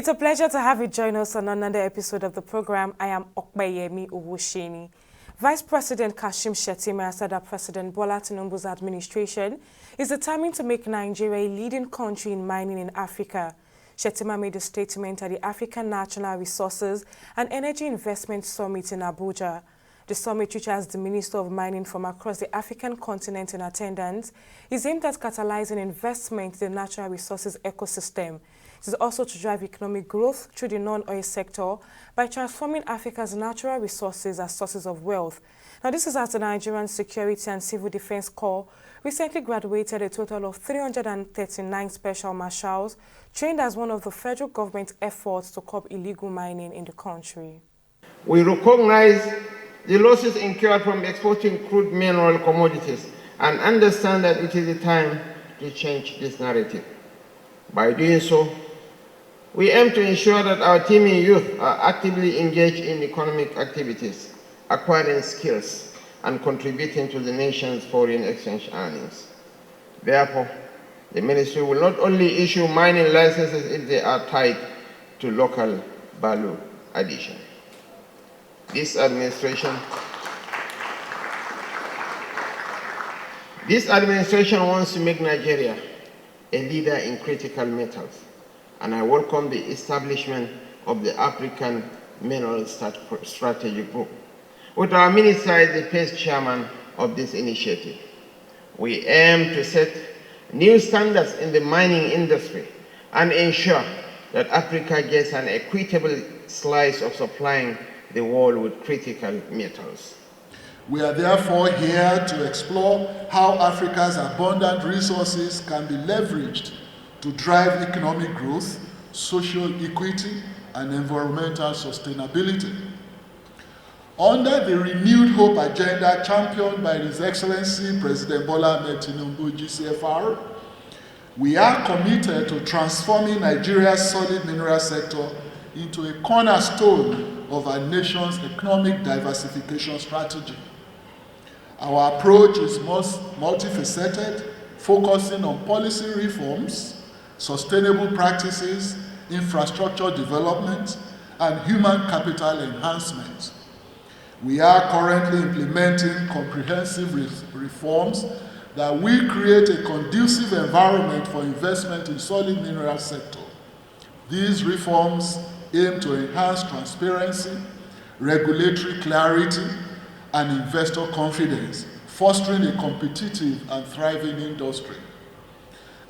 It's a pleasure to have you join us on another episode of the program. I am Okpeyemi Owusheni. Vice President Kashim Shettima said that President Bola Tinubu's administration is determined to make Nigeria a leading country in mining in Africa. Shettima made a statement at the African Natural Resources and Energy Investment Summit in Abuja. The summit, which has the Minister of Mining from across the African continent in attendance, is aimed at catalyzing investment in the natural resources ecosystem. It is also to drive economic growth through the non-oil sector by transforming Africa's natural resources as sources of wealth. Now, this is as the Nigerian Security and Civil Defense Corps recently graduated a total of 339 special marshals trained as one of the federal government's efforts to curb illegal mining in the country. We recognize the losses incurred from exporting crude mineral commodities and understand that it is a time to change this narrative. By doing so, we aim to ensure that our teeming youth are actively engaged in economic activities, acquiring skills, and contributing to the nation's foreign exchange earnings. Therefore, the ministry will not only issue mining licenses if they are tied to local value addition. This administration wants to make Nigeria a leader in critical metals, and I welcome the establishment of the African Mineral Strategy Group. With our minister as the first chairman of this initiative, we aim to set new standards in the mining industry and ensure that Africa gets an equitable slice of supplying the world with critical metals. We are therefore here to explore how Africa's abundant resources can be leveraged to drive economic growth, social equity, and environmental sustainability. Under the renewed hope agenda championed by His Excellency President Bola Ahmed Tinubu, GCFR, we are committed to transforming Nigeria's solid mineral sector into a cornerstone of our nation's economic diversification strategy. Our approach is multifaceted, focusing on policy reforms, sustainable practices, infrastructure development, and human capital enhancement. We are currently implementing comprehensive reforms that will create a conducive environment for investment in solid mineral sector. These reforms aim to enhance transparency, regulatory clarity, and investor confidence, fostering a competitive and thriving industry.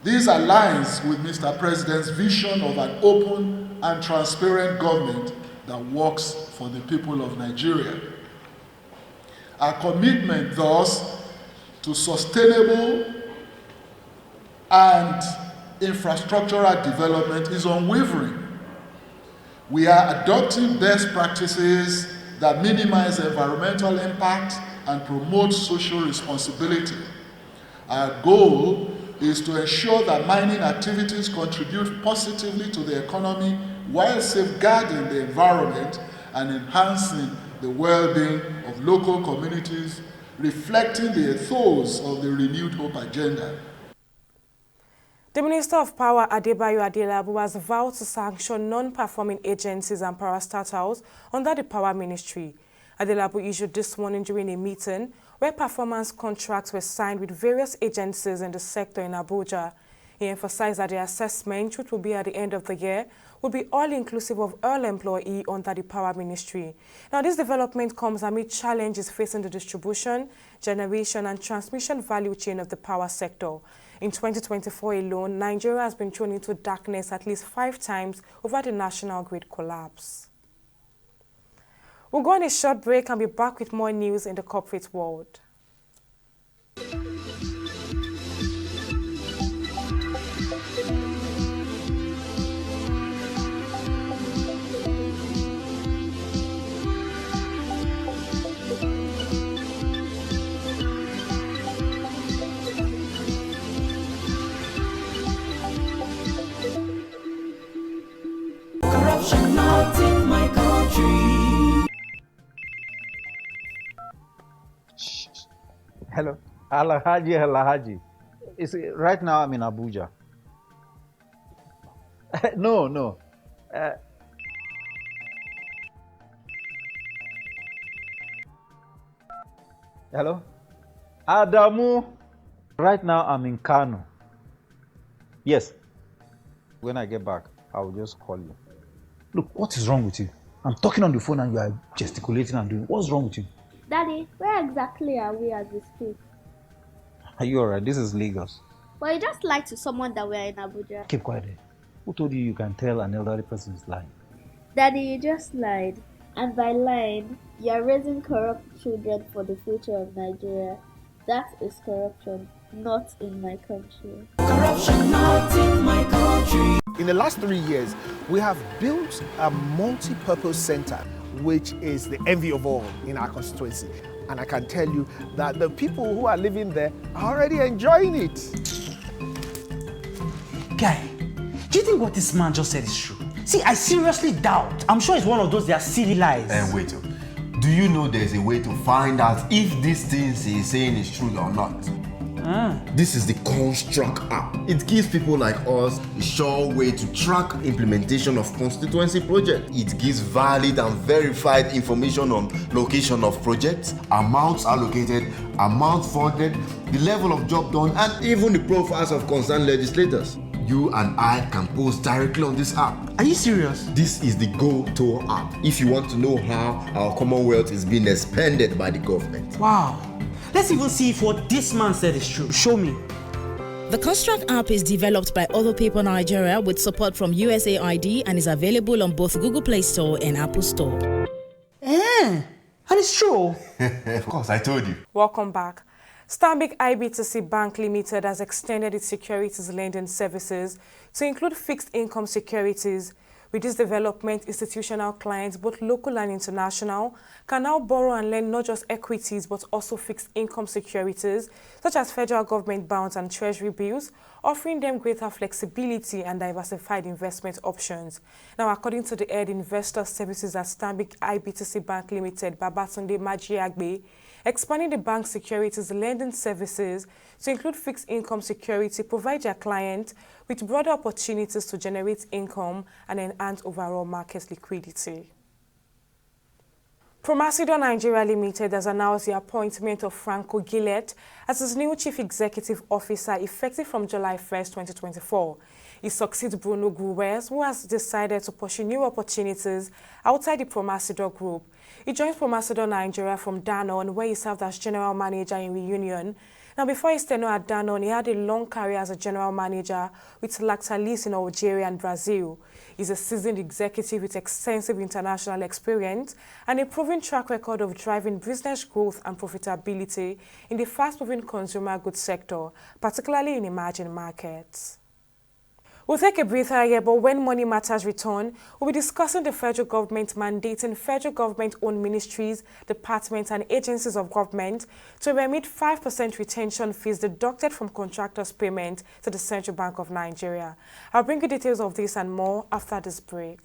This aligns with Mr. President's vision of an open and transparent government that works for the people of Nigeria. Our commitment, thus, to sustainable and infrastructural development is unwavering. We are adopting best practices that minimize environmental impact and promote social responsibility. Our goal is to ensure that mining activities contribute positively to the economy while safeguarding the environment and enhancing the well-being of local communities, reflecting the ethos of the renewed hope agenda. The Minister of Power, Adebayo Adelabu, has vowed to sanction non-performing agencies and parastatals under the Power Ministry. Adelabu issued this morning during a meeting where performance contracts were signed with various agencies in the sector in Abuja. He emphasized that the assessment, which will be at the end of the year, will be all-inclusive of all employees under the Power Ministry. Now, this development comes amid challenges facing the distribution, generation, and transmission value chain of the power sector. In 2024 alone, Nigeria has been thrown into darkness at least 5 times over the national grid collapse. We'll go on a short break and be back with more news in the corporate world. Corruption not in my country. Hello, Alahaji. Right now I'm in Abuja. No. Hello? Adamu! Right now, I'm in Kano. Yes. When I get back, I'll just call you. Look, what is wrong with you? I'm talking on the phone and you are gesticulating and doing. What's wrong with you? Daddy, where exactly are we as we speak? Are you alright? This is Lagos. Well, you just lied to someone that we're in Abuja. Keep quiet there. Who told you you can tell an elderly person is lying? Daddy, you just lied. And by lying, you're raising corrupt children for the future of Nigeria. That is corruption, not in my country. Corruption not in my country. In the last 3 years, we have built a multi-purpose center, which is the envy of all in our constituency. And I can tell you that the people who are living there are already enjoying it. Guy, do you think what this man just said is true? See, I seriously doubt. I'm sure it's one of those their silly lies. And wait, do you know there's a way to find out if these things he's saying is true or not? This is the Construct app. It gives people like us a sure way to track implementation of constituency projects. It gives valid and verified information on location of projects, amounts allocated, amount funded, the level of job done, and even the profiles of concerned legislators. You and I can post directly on this app. Are you serious? This is the Go-To app if you want to know how our Commonwealth is being expanded by the government. Wow. Let's even see if what this man said is true. Show me. The Construct app is developed by Other People Nigeria with support from USAID and is available on both Google Play Store and Apple Store. And it's true. Of course, I told you. Welcome back. Stanbic IBTC Bank Limited has extended its securities lending services to include fixed income securities. With this development, institutional clients, both local and international, can now borrow and lend not just equities but also fixed income securities, such as federal government bonds and treasury bills, offering them greater flexibility and diversified investment options. Now, according to the head investor services at Stanbic IBTC Bank Limited, Babatunde Majiagbe, expanding the bank's securities lending services to include fixed income security provide their clients with broader opportunities to generate income and enhance overall market liquidity. Promasido Nigeria Limited has announced the appointment of Franco Gillett as its new Chief Executive Officer effective from July 1st, 2024. He succeeds Bruno Gruwes, who has decided to pursue new opportunities outside the Promasido Group. He joins Promasido Nigeria from Danone, where he served as General Manager in Reunion. Now, before his tenure at Danone, he had a long career as a General Manager with Lactalis in Algeria and Brazil. He's a seasoned executive with extensive international experience and a proven track record of driving business growth and profitability in the fast-moving consumer goods sector, particularly in emerging markets. We'll take a breather here, but when Money Matters return, we'll be discussing the federal government mandating federal government-owned ministries, departments and agencies of government to remit 5% retention fees deducted from contractors' payment to the Central Bank of Nigeria. I'll bring you details of this and more after this break.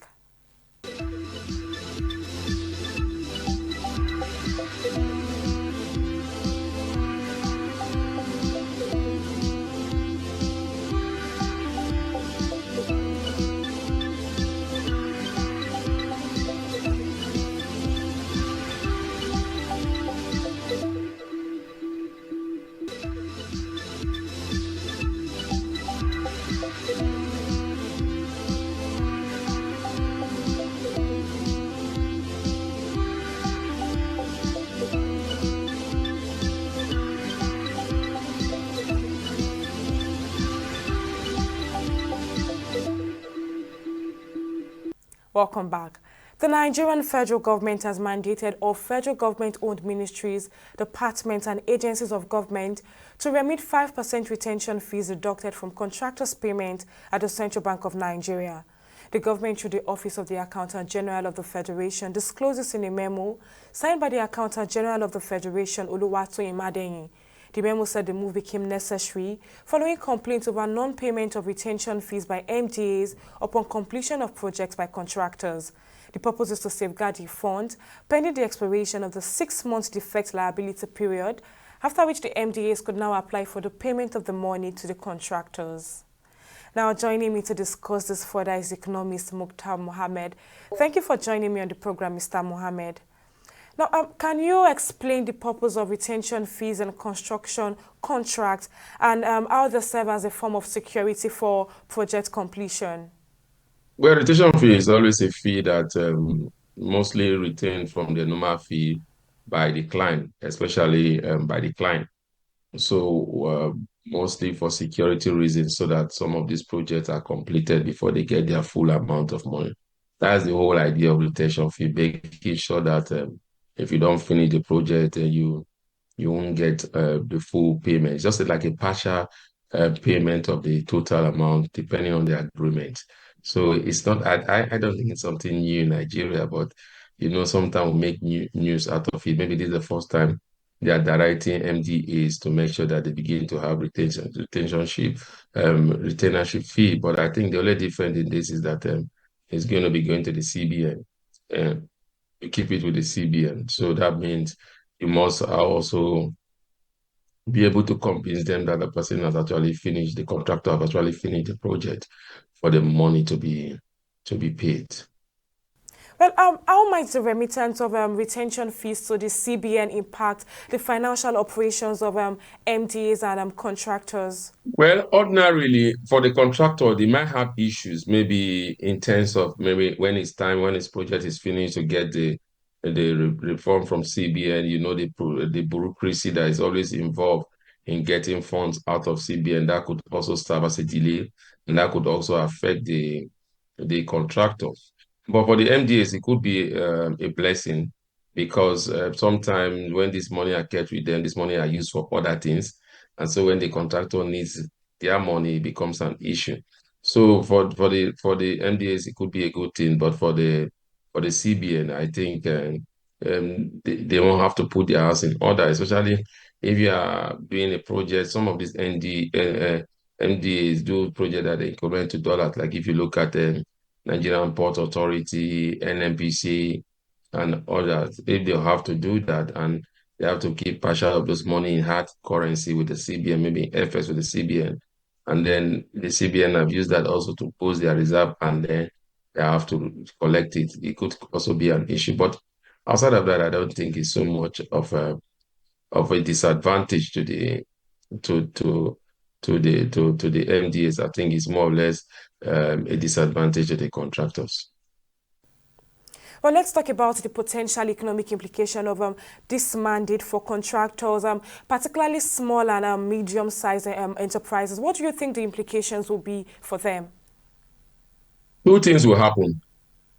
Welcome back. The Nigerian federal government has mandated all federal government-owned ministries, departments and agencies of government to remit 5% retention fees deducted from contractors' payment at the Central Bank of Nigeria. The government, through the Office of the Accountant General of the Federation, disclosed this in a memo signed by the Accountant General of the Federation, Oluwatoyin Madenyi. The memo said the move became necessary following complaints over non-payment of retention fees by MDAs upon completion of projects by contractors. The purpose is to safeguard the fund pending the expiration of the 6-month defect liability period, after which the MDAs could now apply for the payment of the money to the contractors. Now, joining me to discuss this further is economist Mohammed. Thank you for joining me on the program, Mr. Mohammed. Now, can you explain the purpose of retention fees and construction contracts and how they serve as a form of security for project completion? Well, retention fee is always a fee that mostly retained from the normal fee by the client, especially by the client. So mostly for security reasons, so that some of these projects are completed before they get their full amount of money. That's the whole idea of retention fee, making sure that if you don't finish the project, you won't get the full payment. It's just like a partial payment of the total amount, depending on the agreement. So it's not, I don't think it's something new in Nigeria, but sometimes we make news out of it. Maybe this is the first time they are directing MDAs to make sure that they begin to have retainership fee. But I think the only difference in this is that it's going to be going to the CBN. You keep it with the CBN. So that means you must also be able to convince them that the person has actually finished, the contractor has actually finished the project for the money to be paid. Well, how might the remittance of retention fees to the CBN impact the financial operations of MDAs and contractors? Well, ordinarily, for the contractor, they might have issues, maybe in terms of maybe when it's time, when his project is finished, to get the reform from CBN, the bureaucracy that is always involved in getting funds out of CBN, that could also serve as a delay, and that could also affect the contractors. But for the MDAs, it could be a blessing, because sometimes when this money are kept with them, this money are used for other things. And so when the contractor needs their money, it becomes an issue. So for the MDAs, it could be a good thing, but for the CBN, I think they won't have to put their house in order, especially if you are doing a project. Some of these MDAs do projects that they equivalent to dollars. Like if you look at Nigerian Port Authority, NNPC, and others, if they have to do that and they have to keep partial of this money in hard currency with the CBN, maybe FS with the CBN, and then the CBN have used that also to post their reserve, and then they have to collect it. It could also be an issue. But outside of that, I don't think it's so much of a disadvantage to the MDAs. I think it's more or less a disadvantage to the contractors. Well, let's talk about the potential economic implication of this mandate for contractors, particularly small and medium-sized enterprises. What do you think the implications will be for them? Two things will happen.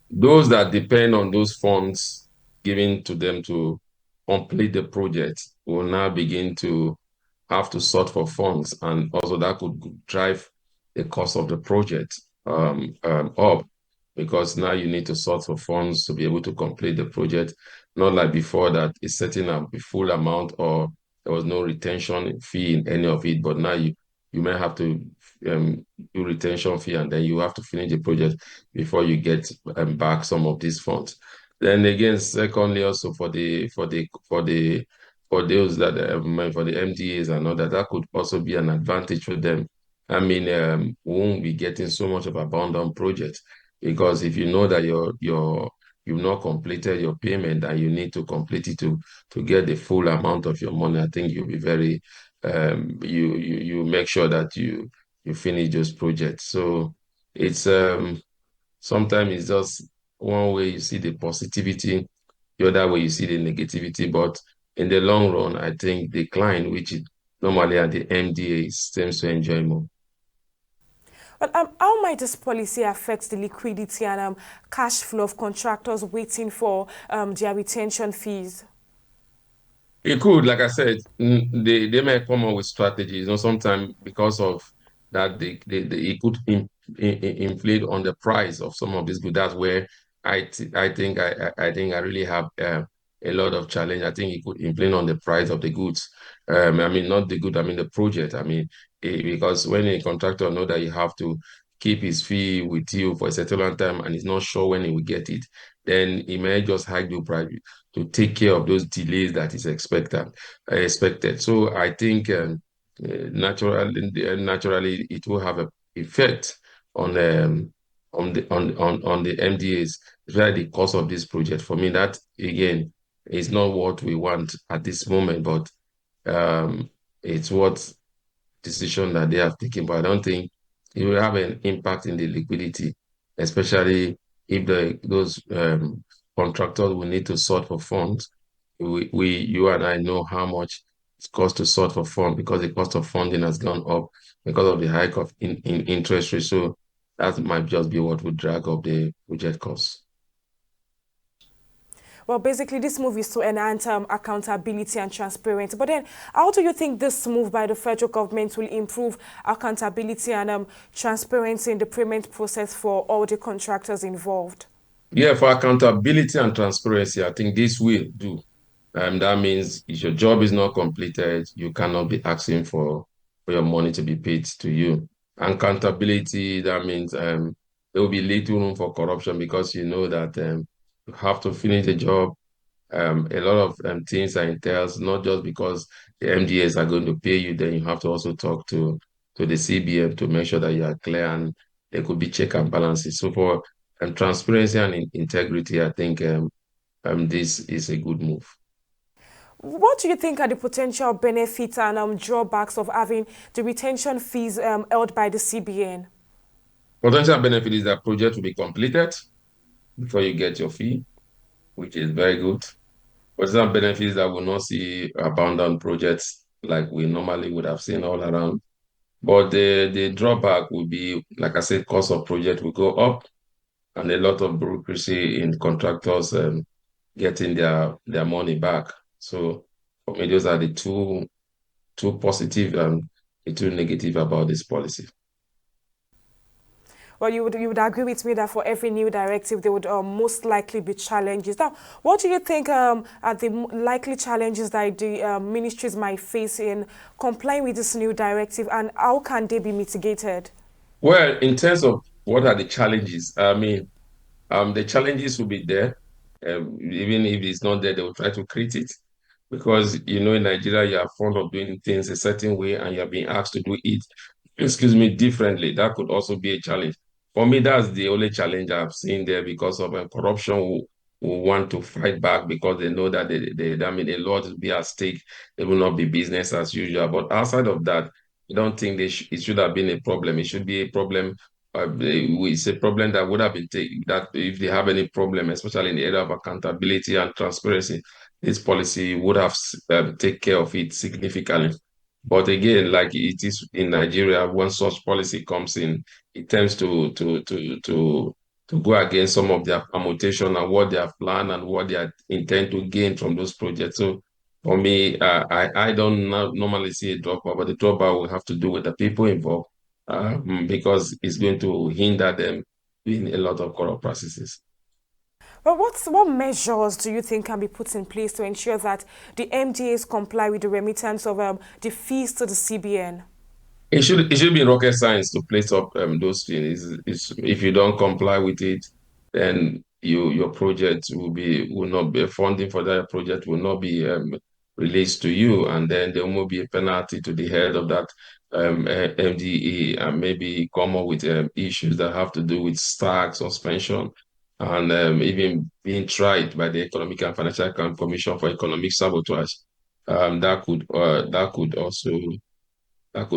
Those that depend on those funds given to them to complete the project will now begin to have to sort for funds, and also that could drive the cost of the project up, because now you need to sort for funds to be able to complete the project. Not like before that it's setting up the full amount, or there was no retention fee in any of it, but now you may have to do retention fee, and then you have to finish the project before you get back some of these funds. Then again, secondly, also for those that for the MDAs and all that, that could also be an advantage for them. I mean, we won't be getting so much of abandoned projects, because if you know that you've not completed your payment and you need to complete it to get the full amount of your money, I think you'll be very you make sure that you finish those projects. So it's sometimes it's just one way you see the positivity, the other way you see the negativity. But in the long run, I think the client, which is normally at the MDA, seems to enjoy more. But how might this policy affect the liquidity and cash flow of contractors waiting for their retention fees? It could, like I said, they may come up with strategies. Sometimes because of that, it could inflate on the price of some of these goods. That's where I think I really have a lot of challenge. I think it could inflate on the price of the goods. I mean, not the good. I mean the project. I mean, because when a contractor know that you have to keep his fee with you for a certain long time and he's not sure when he will get it, then he may just hike the price to take care of those delays that is expected. So I think naturally it will have effect on the MDAs, especially the cost of this project. For me, that again is not what we want at this moment, but it's what decision that they have taken. But I don't think it will have an impact in the liquidity, especially if those contractors will need to sort for funds. You and I know how much it costs to sort for funds because the cost of funding has gone up because of the hike of in interest rates. So that might just be what would drag up the project costs. Well, basically, this move is to enhance accountability and transparency. But then, how do you think this move by the federal government will improve accountability and transparency in the payment process for all the contractors involved? Yeah, for accountability and transparency, I think this will do. That means if your job is not completed, you cannot be asking for your money to be paid to you. Accountability, that means there will be little room for corruption because you know that you have to finish the job. A lot of things are entails, not just because the MDAs are going to pay you, then you have to also talk to the CBN to make sure that you are clear and there could be check and balances. So for transparency and integrity, I think this is a good move. What do you think are the potential benefits and drawbacks of having the retention fees held by the CBN? Potential benefit is that project will be completed before you get your fee, which is very good. Potential benefits that will not see abandoned projects like we normally would have seen all around. But the drawback will be, like I said, cost of project will go up and a lot of bureaucracy in contractors getting their money back. So for me, those are the two positive and the two negative about this policy. Well, you would agree with me that for every new directive, there would most likely be challenges. Now, what do you think are the likely challenges that the ministries might face in complying with this new directive, and how can they be mitigated? Well, in terms of what are the challenges, I mean, the challenges will be there. Even if it's not there, they will try to create it. Because, you know, in Nigeria, you are fond of doing things a certain way and you're being asked to do it, excuse me, differently. That could also be a challenge. For me, that's the only challenge I've seen there because of corruption who want to fight back because they know that I mean, a lot will be at stake. It will not be business as usual. But outside of that, I don't think it should have been a problem. It should be a problem. It's a problem that would have been taken, that if they have any problem, especially in the area of accountability and transparency, this policy would have take care of it significantly. But again, like it is in Nigeria, when such policy comes in, it tends to go against some of their permutation and what they have planned and what they intend to gain from those projects. So for me, I don't normally see a drawback, but the drawback will have to do with the people involved because it's going to hinder them in a lot of corrupt processes. Well, what measures do you think can be put in place to ensure that the MDAs comply with the remittance of the fees to the CBN? It should be rocket science to place up those fees. If you don't comply with it, then your project will not be funding for that project will not be released to you, and then there will be a penalty to the head of that MDE, and maybe come up with issues that have to do with staff suspension and even being tried by the Economic and Financial Crime Commission for economic sabotage. That could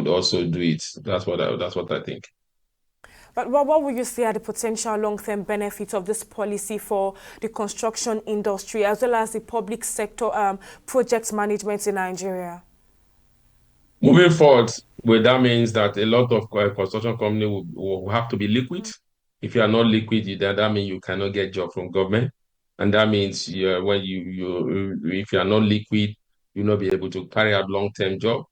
also do it. That's what I think. But what would you say are the potential long-term benefits of this policy for the construction industry as well as the public sector project management in Nigeria? Moving forward, well, that means that a lot of construction companies will have to be liquid. If you are not liquid, then that means you cannot get job from government, and that means when if you are not liquid, you'll not be able to carry out long-term job,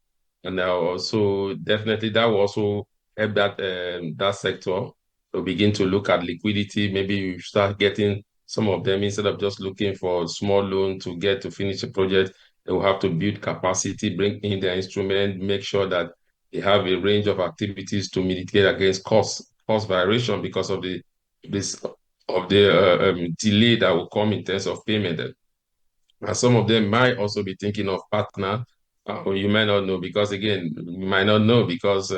and also definitely that will also help that sector to begin to look at liquidity. Maybe you start getting some of them instead of just looking for small loan to get to finish a project. They will have to build capacity, bring in their instrument, make sure that they have a range of activities to mitigate against cost variation because of the delay that will come in terms of payment. And some of them might also be thinking of partner, or you might not know because again, you might not know because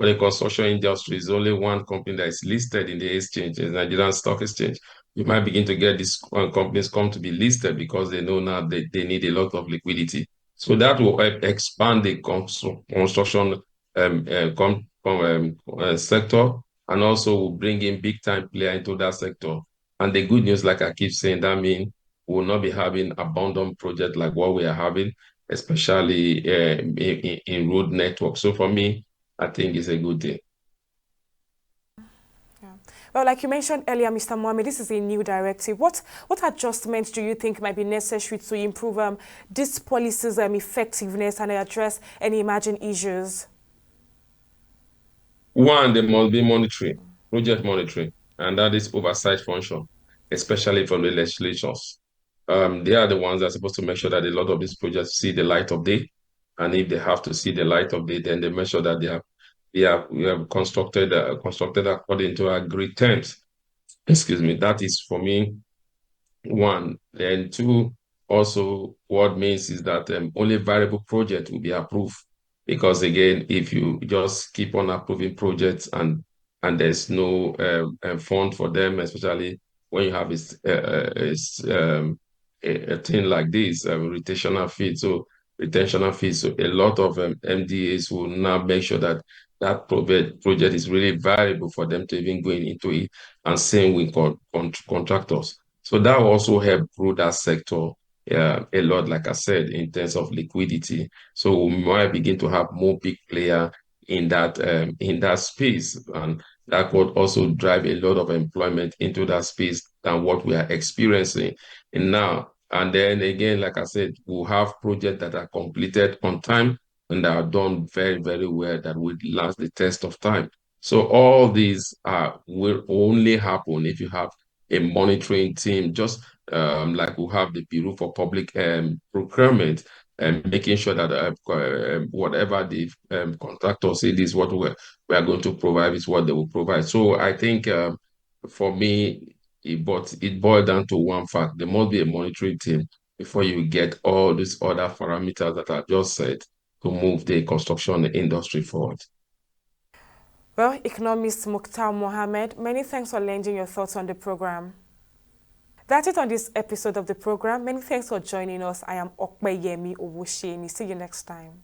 For the construction industry, it's only one company that is listed in the exchange, the Nigerian Stock Exchange. You might begin to get these companies come to be listed because they know now that they need a lot of liquidity. So that will help expand the construction sector, and also will bring in big time player into that sector. And the good news, like I keep saying, that means we will not be having abandoned projects like what we are having, especially in road network. So for me, I think it's a good thing. Well, like you mentioned earlier, Mr. Mohammed, this is a new directive. What adjustments do you think might be necessary to improve this policy's effectiveness and address any emerging issues? One, there must be monitoring, project monitoring, and that is oversight function, especially from the legislatures. They are the ones that are supposed to make sure that a lot of these projects see the light of day, and if they have to see the light of day, then they make sure that we have constructed according to agreed terms. Excuse me. That is for me one. Then two, also what means is that only variable project will be approved. Because again, if you just keep on approving projects and there's no fund for them, especially when you have a thing like this, retention fees. So retention fees, so a lot of MDAs will now make sure that that project is really valuable for them to even going into it, and same with contractors. So that will also help grow that sector a lot, like I said, in terms of liquidity. So we might begin to have more big player in that space, and that could also drive a lot of employment into that space than what we are experiencing now. And then again, like I said, we'll have projects that are completed on time and that are done very, very well, that will last the test of time. So all these will only happen if you have a monitoring team, just like we have the Bureau for Public Procurement, and making sure that whatever the contractor say this is what we are going to provide, is what they will provide. So I think for me, it boiled down to one fact: there must be a monitoring team before you get all these other parameters that I just said to move the construction industry forward. Well, economist Mukhtar Mohammed, many thanks for lending your thoughts on the program. That's it on this episode of the program. Many thanks for joining us. I am Okpeyemi Owusheni. See you next time.